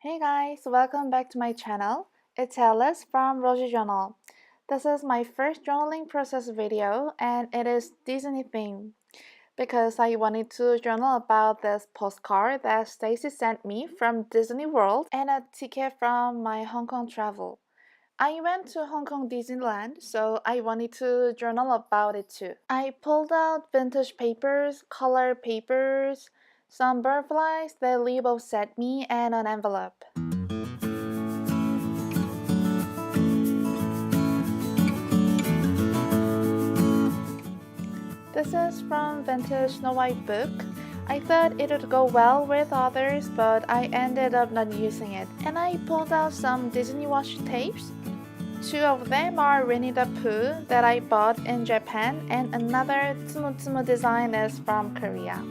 Hey guys, welcome back to my channel. It's Alice from Rosie Journal. This is my first journaling process video and it is Disney themed because I wanted to journal about this postcard that Stacy sent me from Disney World and a ticket from my Hong Kong travel. I went to Hong Kong Disneyland, so I wanted to journal about it too. I pulled out vintage papers, color papers, some butterflies that Lebo sent me, and an envelope. This is from Vintage Snow White book. I thought it would go well with others, but I ended up not using it. And I pulled out some Disney washi tapes. Two of them are Winnie the Pooh that I bought in Japan, and another Tsumu Tsumu design is from Korea.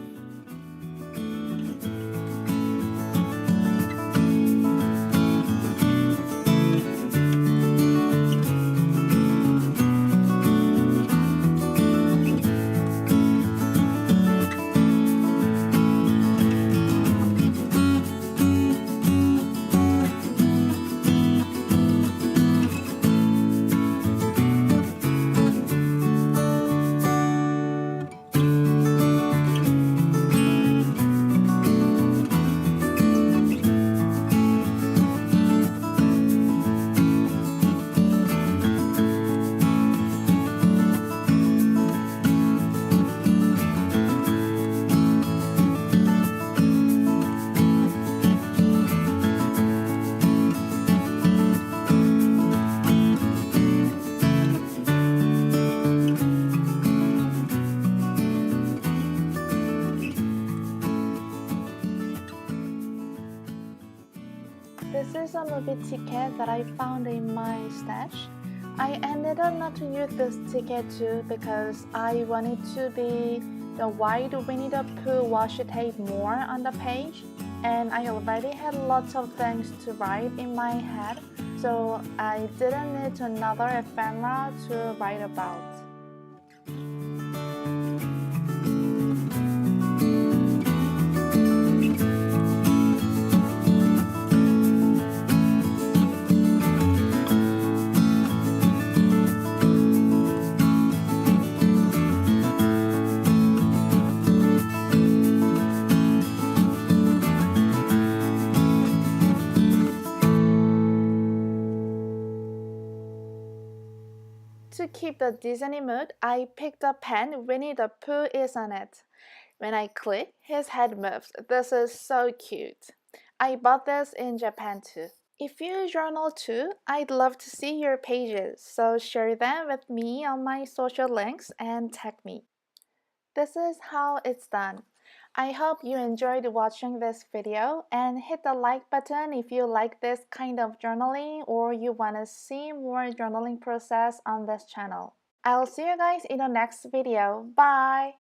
This is a movie ticket that I found in my stash. I ended up not to use this ticket too because I wanted to be the white Winnie the Pooh washi tape more on the page, and I already had lots of things to write in my head, so I didn't need another ephemera to write about. To keep the Disney mood, I picked a pen Winnie the Pooh is on it. When I click, his head moves. This is so cute. I bought this in Japan too. If you journal too, I'd love to see your pages, so share them with me on my social links and tag me. This is how it's done. I hope you enjoyed watching this video and hit the like button if you like this kind of journaling or you want to see more journaling process on this channel. I'll see you guys in the next video. Bye!